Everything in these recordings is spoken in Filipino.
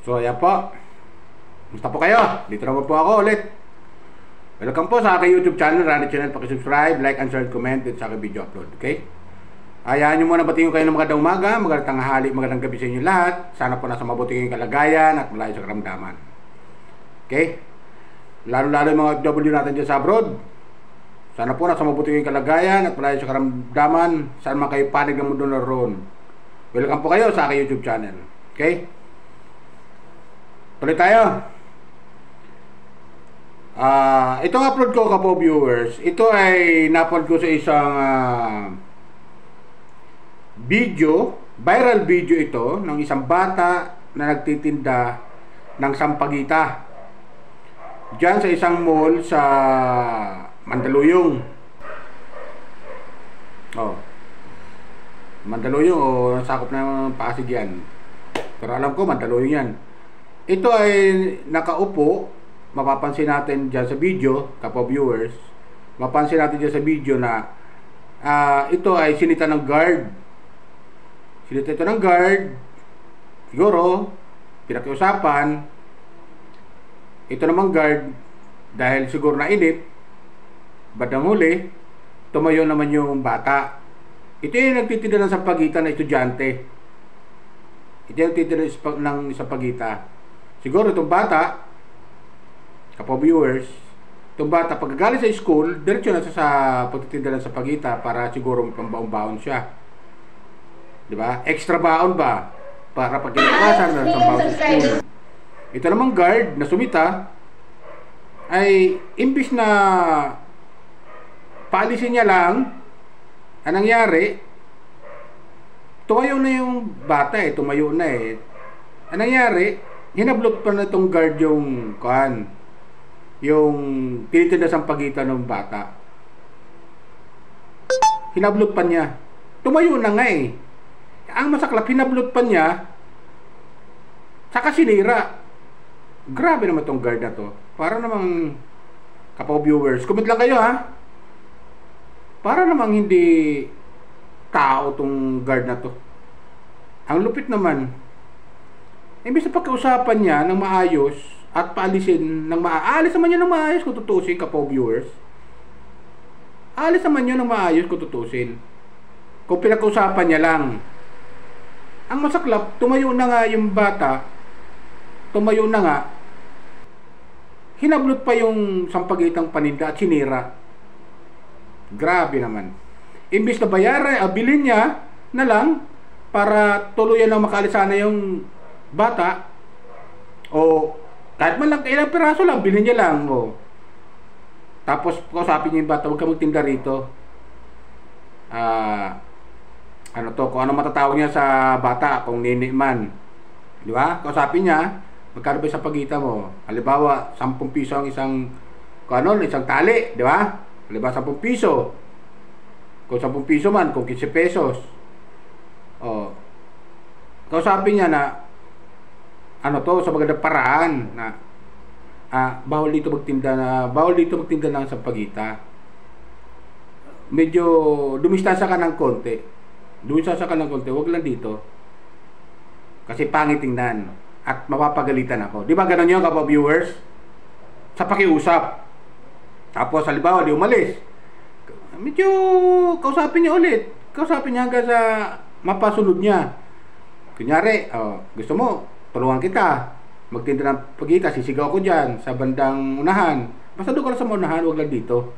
So, ayan po. Musta po kayo? Dito naman po ako ulit. Welcome po sa aking YouTube channel, Randy Channel. Pakisubscribe, like, and share, comment dito sa aking video upload. Okay? Hayaan nyo muna batiin kayo ng magandang umaga, magandang tanghali, magandang gabi sa inyo lahat. Sana po nasa mabuti kayong kalagayan at malayo sa karamdaman. Okay? Lalo-lalo yung mga OFW natin dyan sa abroad. Sana po nasa mabuti kayong kalagayan at malayo sa karamdaman. Saan man kayo panig ng mundo na roon. Welcome po kayo sa aking YouTube channel. Okay? Tuloy tayo. Itong upload ko, kapo viewers, ito ay na-upload ko sa isang video, viral video ito ng isang bata na nagtitinda ng sampagita diyan sa isang mall sa Mandaluyong. Mandaluyong o sakop ng Pasig yan, pero alam ko Mandaluyong yan. Ito ay nakaupo. Mapapansin natin dyan sa video, kapo viewers, mapapansin natin dyan sa video na ito ay sinita ng guard. Sinita ito ng guard. Siguro pinakiusapan ito namang guard, dahil siguro na inip, bandang huli tumayo naman yung bata. Ito yung nagtitinda ng sampagita na estudyante. Ito yung nagtitinda ng sampagita. Siguro itong bata, kapo viewers, itong bata pagkagaling sa school, diretso na sa pagtitinda ng sampagita para siguro may pambaon-baon siya. Diba? Extra baon ba? Para pag kinakasan na sa baon sa school. Ito namang guard na sumita ay imbis na paalisin niya lang, anong nangyari, tumayo na yung bata tumayo na Anong nangyari, hinablot pa na itong guard yung yung tinitinda sampagita ng bata. Hinablot pa niya. Tumayo na nga Ang masaklap, hinablot pa niya, saka sinira. Grabe naman itong guard na to. Para namang, kapo viewers, comment lang kayo ha. Para namang hindi tao itong guard na to. Ang lupit naman. Imbis na pagkausapan niya ng maayos at paalisin ng maayos, naman niya ng maayos kung tutusin, kapo viewers. Alis naman niya ng maayos kung tutusin. Kung pinag-usapan niya lang. Ang masaklap, tumayo na nga yung bata. Tumayo na nga. Hinablot pa yung sampagitang paninda at sinira. Grabe naman. Imbis na bayaran, bilhin niya na lang para tuluyan na makalisana yung bata, o kahit man lang ilang piraso lang, bilhin niya lang. Tapos kausapin niya yung bata, huwag ka magtinda rito. Kung ano matatawag niya sa bata, kung nini man, di ba? Kausapin niya, magkano ba sa pagita mo? Halimbawa, 10 piso ang isang tali, di ba? Halimbawa, 10 piso. Kung 10 piso man, kung 15 pesos. Kausapin niya na sa magandang paraan na bawal dito magtinda ng sampagita. Medyo dumistansya ka ng konti. Wag lang dito. Kasi pangit tingnan at mapapagalitan ako. Di ba ganun yun, kapo viewers? Sa pakiusap. Tapos halimbawa di umalis. Medyo kausapin niya ulit. Kausapin niya hanggang sa mapasunod niya. Kunyari, gusto mo tulungan kita magtinda ng pagita, sisigaw ko dyan sa bandang unahan. Basta doon ka lang sa unahan, wag lang dito.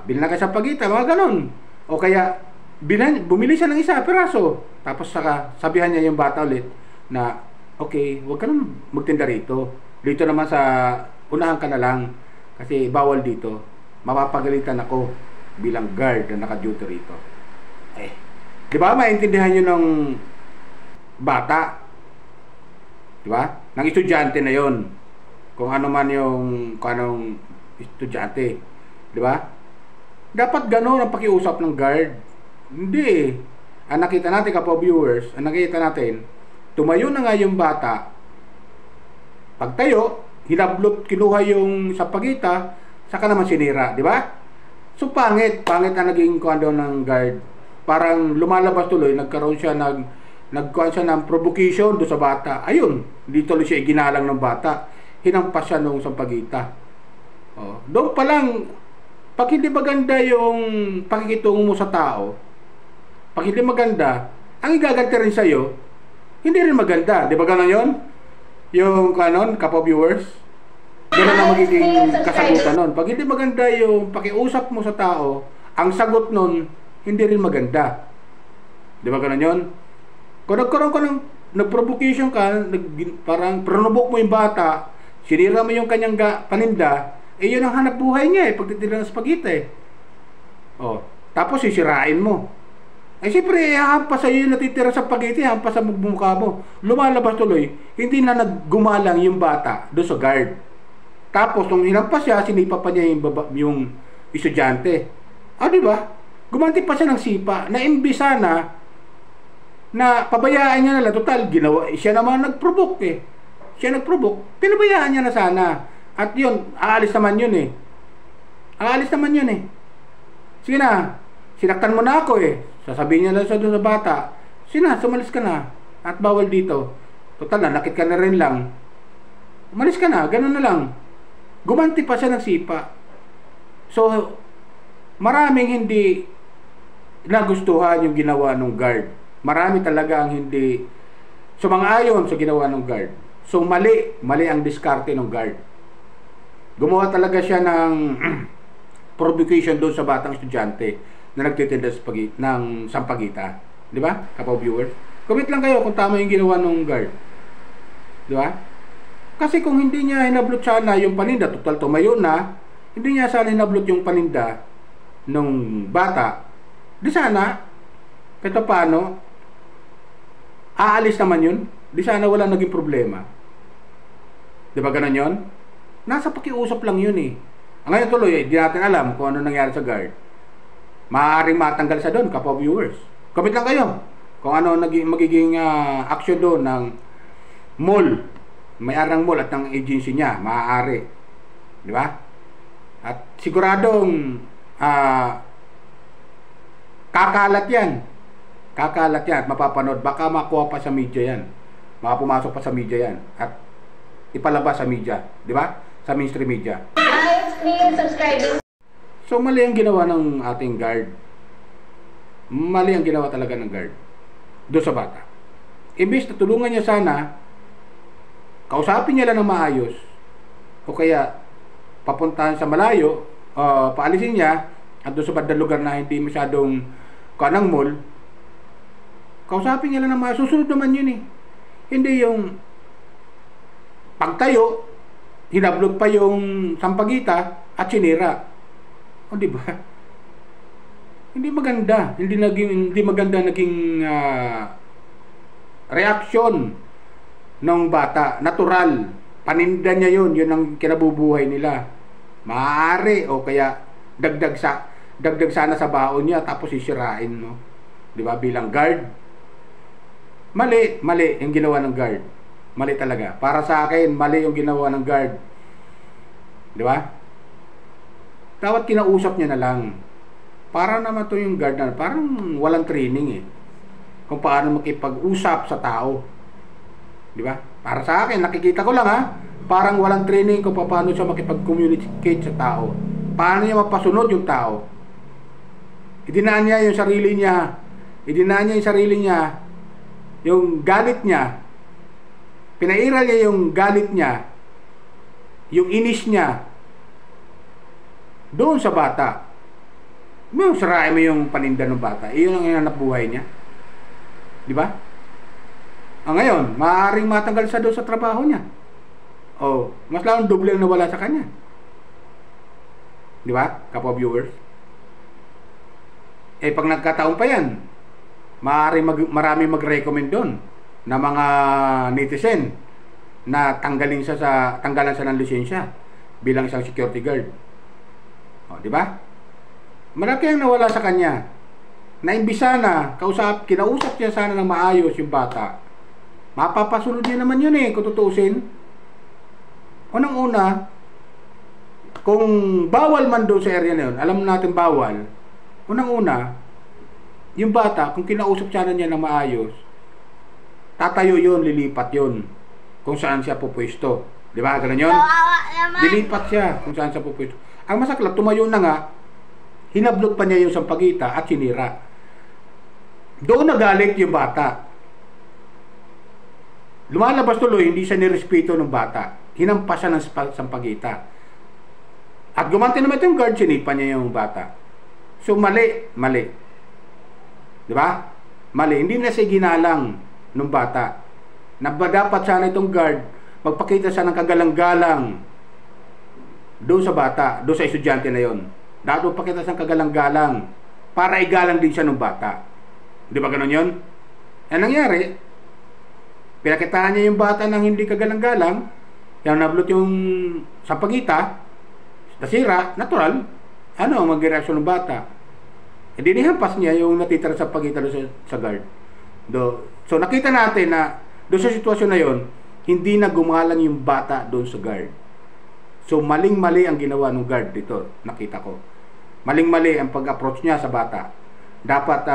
Bilhin na ka sa pagita, mga ganun. O kaya bumili siya ng isa piraso, tapos saka sabihan niya yung bata ulit na okay, wag ka nang magtinda rito. Dito naman sa unahan ka na lang kasi bawal dito. Mapapagalitan ako bilang guard na naka-duty rito. Di ba maintindihan niyo ng bata? Di ba? Ng estudyante na yon. Kung anong estudyante. Di ba? Dapat gano'n ang pakiusap ng guard. Hindi. Ang nakita natin, kapo viewers, tumayo na nga yung bata. Pagtayo, hinablot, kinuha yung sampagita, saka naman sinira. Di ba? So pangit ang naging ng guard. Parang lumalabas tuloy, nagkaroon siya nagkuhan siya ng provocation do sa bata. Ayun, hindi tuloy siya iginalang ng bata. Hinampas siya nung sampagita. Oh, doon pa lang, pag hindi maganda yung pakikitungo mo sa tao, pag hindi maganda, ang igaganti rin sa'yo, hindi rin maganda. Di ba gano'n yun? Yung kanon, kapwa viewers? Gano'n na magiging kasagutan nun. Pag hindi maganda yung pakiusap mo sa tao, ang sagot nun, hindi rin maganda. Di ba gano'n yun? Kung nagkaroon ka ng nag-provocation ka, parang pronobok mo yung bata, sinira mo yung kanyang paninda, eh yun ang hanap buhay niya pagtitira ng spaghetti Oh, tapos sisirain mo. Eh siyempre, hampas sa'yo yung natitira sa spaghetti, hampas sa mukha mo. Lumalabas tuloy, hindi na naggumalang yung bata doon sa guard. Tapos, nung hinampas siya, sinipa pa niya yung estudyante. Di ba? Gumanti pa siya ng sipa, na imbis sana na pabayaan niya na lang. Total, ginawa, siya naman nag-provoke Siya nag-provoke. Pinabayaan niya na sana. At yun, aalis naman yun Aalis naman yun Sige na, sinaktan mo na ako Sasabihin niya lang sa doon sa bata, sumalis ka na. At bawal dito. Total, nanakit ka na rin lang. Umalis ka na, ganun na lang. Gumanti pa siya ng sipa. So, maraming hindi nagustuhan yung ginawa ng guard. Marami talaga ang hindi sumang-ayon sa ginawa ng guard. So, mali ang diskarte ng guard. Gumawa talaga siya ng provocation doon sa batang estudyante na nagtitinda ng sampagita. Di ba, kapwa viewers? Comment lang kayo kung tama yung ginawa ng guard. Di ba? Kasi kung hindi niya hinablot sana yung paninda, total tumayo na, hindi niya sana hinablot yung paninda ng bata, di sana, kahit paano, aalis naman yun. Di sana wala naging problema. Di ba ganun yun? Nasa pakiusap lang yun Ngayon tuloy, di natin alam kung ano nangyari sa guard. Maaaring matanggal sa doon, kapwa viewers. Comment lang kayo kung ano magiging action doon ng mall, may-arang mall at ng agency niya, maaari. Di ba? At siguradong kakalat yan. Kakalat yan at mapapanood. Baka makuha pa sa media yan. Baka pumasok pa sa media yan. At ipalabas sa media. Di ba? Sa mainstream media. So, mali ang ginawa ng ating guard. Mali ang ginawa talaga ng guard doon sa bata. Imbes na tulungan niya sana, kausapin niya lang ng maayos, o kaya papuntahan sa malayo, paalisin niya, at doon sa bandang lugar na hindi masyadong kanang mall, kausapin niya lang ng maayos. Susunod naman yun Hindi yung pagtayo, hinablot pa yung sampagita at sinira. O di ba? Hindi maganda. Hindi maganda naging reaksyon ng bata. Natural. Paninda niya yun. Yun ang kinabubuhay nila. Maaari o kaya dagdag sana sa baon niya tapos sisirain, no? Di ba? Bilang guard. Mali yung ginawa ng guard. Mali talaga. Para sa akin, mali yung ginawa ng guard. Di ba? Dapat kinausap niya na lang. Para naman to yung guard na parang walang training kung paano makipag-usap sa tao. Di ba? Para sa akin, nakikita ko lang parang walang training kung paano siya makipag-communicate sa tao. Paano niya mapasunod yung tao. Idinaan niya yung sarili niya. Yung galit niya. Pinairal niya yung galit niya, yung inis niya doon sa bata. Sirain mo yung paninda ng bata. Iyon ang hinanap buhay niya. Di ba? Ngayon, maaaring matanggal siya doon sa trabaho niya. Mas lalong doble ang nawala sa kanya. Di ba, kapwa viewers? Pag nagkataon pa yan, marami mag-recommend doon na mga netizen na tanggalan siya ng lisensya bilang isang security guard. Di ba? Malaki ang nawala sa kanya. Naimbisa na, kinausap niya sana ng maayos yung bata. Mapapasunod niya naman yun kung tutusin. Unang-una, kung bawal man doon sa area na yun, alam natin bawal. Unang-una, yung bata, kung kinausap siya niya ng maayos, tatayo yun, lilipat yun kung saan siya pupwesto. Di ba? Ganun yun? Lilipat siya kung saan siya pupwesto. Ang masaklap, tumayo na nga, hinablot pa niya yung sampagita at sinira. Doon nagalit yung bata. Lumalabas tuloy, hindi siya nirespeto ng bata. Hinampas siya ng sampagita. At gumanti naman itong guard, sinipa niya yung bata. So, mali. Di ba? Mali. Hindi na siya ginalang ng bata. Dapat sana itong guard, magpakita siya ng kagalang-galang doon sa bata, doon sa estudyante na yon. Dapat magpakita siya ng kagalang-galang para igalang din siya ng bata. Di ba ganun yun? Ang nangyari, pinakitaan niya yung bata ng hindi kagalang-galang, yung nablot yung sampagita, nasira, natural, mag-reaksyon ng bata. E di nihampas niya yung natitira sa pagita doon sa guard. So nakita natin na doon sa sitwasyon na yon, hindi na gumalang yung bata doon sa guard. So maling-mali ang ginawa ng guard dito, nakita ko. Maling-mali ang pag-approach niya sa bata. Dapat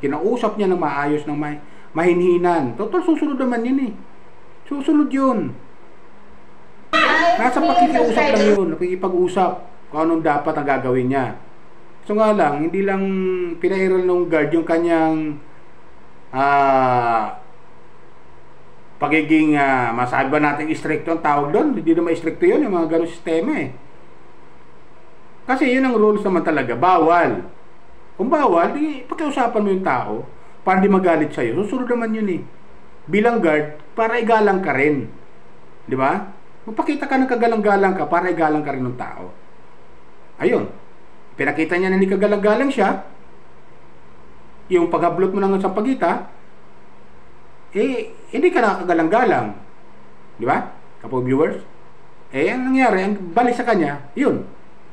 kinausap niya ng maayos, ng mahinhinan. Total susunod naman yun eh. Susunod yun. Nasa pakikiusap lang yun, nakikipag-usap kung anong dapat ang gagawin niya. So nga lang, hindi lang pinairal ng guard yung kanyang pagiging masabi ba natin istrikto ang tawag doon. Hindi naman istrikto yun, yung mga ganong sistema eh. Kasi yun ang rules naman talaga, bawal. Kung bawal, di pakiusapan mo yung tao para di magalit sa'yo. Susunod naman yun eh. Bilang guard, para igalang ka rin. Di ba? Magpakita ka ng kagalang-galang ka para igalang ka rin ng tao. Ayun. Pinakita niya na hindi kagalang-galang siya. Yung paghablot mo ng sampagita, hindi ka nakakagalang-galang. Di ba? Kapag viewers. Ang nangyari, ang balik sa kanya, yun.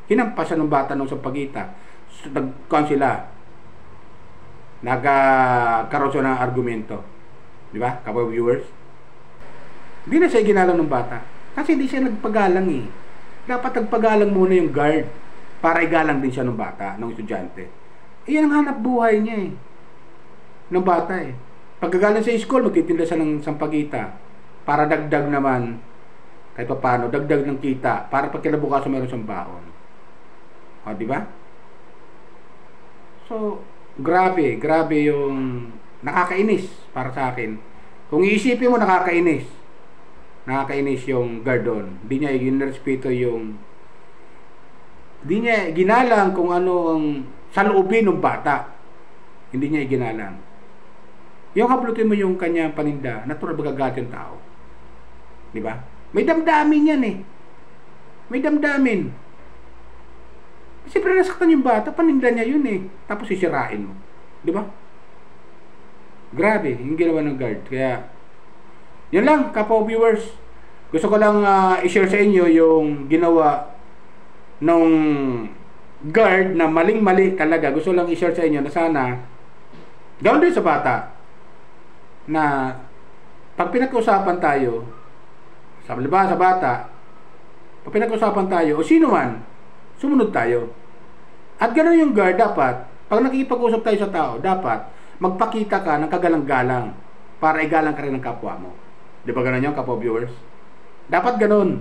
Hinampas siya ng bata ng sampagita. So, nagkaon sila. Nagkaroon siya ng argumento. Di ba? Kapag viewers. Hindi na siya ginalang ng bata. Kasi hindi siya nagpagalang eh. Dapat nagpagalang muna yung guard para igalang din siya ng bata, ng estudyante. Iyan ang hanap buhay niya eh. Ng bata eh. Pagkagaling sa school, magtitinda siya ng sampagita para dagdag naman kahit pa paano, dagdag ng kita para pag kinabukasan meron siyang baon. O, di ba? So, grabe yung nakakainis para sa akin. Kung iisipin mo, nakakainis yung guard doon. Hindi niya ginrespeto hindi niya ginalang kung ano ang saloobin ng bata. Hindi niya ginalang. Yung hablutin mo yung kanyang paninda, natural bagagalit yung tao. Di ba? May damdamin yan eh. May damdamin. Siyempre nasaktan yung bata, paninda niya yun eh. Tapos sisirain mo. Di ba? Grabe, yung ginawa ng guard. Kaya, yun lang, kapwa viewers. Gusto ko lang i-share sa inyo yung ginawa nung guard na maling-mali talaga. Gusto lang i-share sa inyo na sana gawin din sa bata na pag pinag-usapan tayo sa bata, pag pinag-usapan tayo o sino man, sumunod tayo. At ganoon yung guard, dapat pag nakikipag-usap tayo sa tao, dapat magpakita ka ng kagalang-galang para igalang ka rin ng kapwa mo. Di ba ganoon yung kapwa viewers? Dapat ganoon.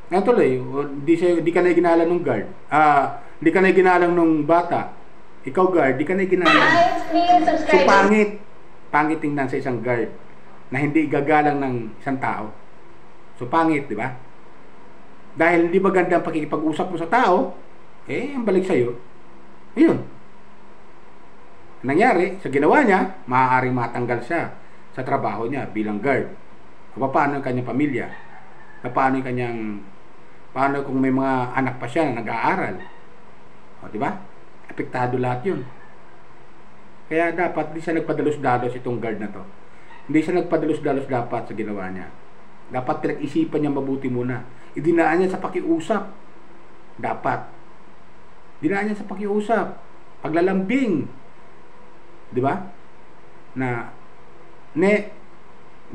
Ngayon tuloy, di ka na ginalang ng guard. Di ka na ginalang ng bata. Ikaw guard, di ka na ginalang. So pangit tingnan sa isang guard na hindi gagalang ng isang tao. So pangit, di ba? Dahil hindi maganda ang pakikipag-usap mo sa tao, ang balik sa'yo, ayun. Nangyari, sa ginawa niya, maaaring matanggal siya sa trabaho niya bilang guard. Paano ang kanyang pamilya? Paano kung may mga anak pa siya na nag-aaral? O, di ba? Apektado lahat yun. Kaya dapat di siya nagpadalos-dalos itong guard na to. Hindi siya nagpadalos-dalos dapat sa ginawa niya. Dapat pinag-isipan niya mabuti muna. Idinaan niya sa pakiusap. Dapat. Dinaan niya sa pakiusap. Paglalambing. Di ba? Na,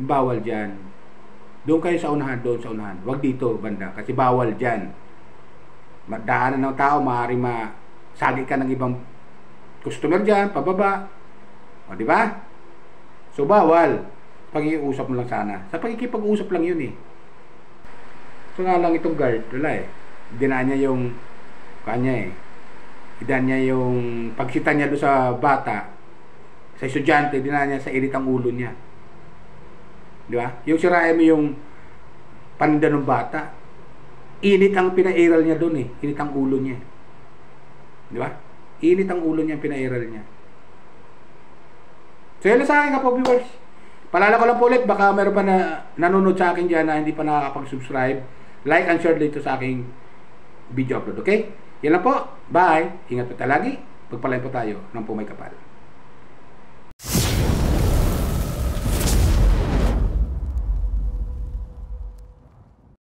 bawal dyan. Doon kayo sa unahan, Huwag dito, banda. Kasi bawal dyan. Magdaanan ng tao, maaaring masagi ka ng ibang customer dyan, pababa. O, di ba? So, bawal. Pag-iusap mo lang sana. Sa pagkikipag-usap lang yun eh. So nga lang itong guard, wala eh. Dinaan niya yung kanya eh. Dinaan niya yung pagsita niya doon sa bata, sa estudyante, dinaan niya sa init ang ulo niya. Di ba? Yung sirain mo yung paninda ng bata, init ang pinairal niya doon eh. Init ang ulo niya. Di ba? Init ang ulo niya, pinairal niya. So yun sa akin po viewers. Palala ko lang po ulit, baka meron pa na nanonood sa akin dyan na hindi pa nakakapag-subscribe. Like and share dito sa aking video upload, okay? Yan lang po. Bye! Ingat po tayo lagi. Pagpalain po tayo ng pumay kapal.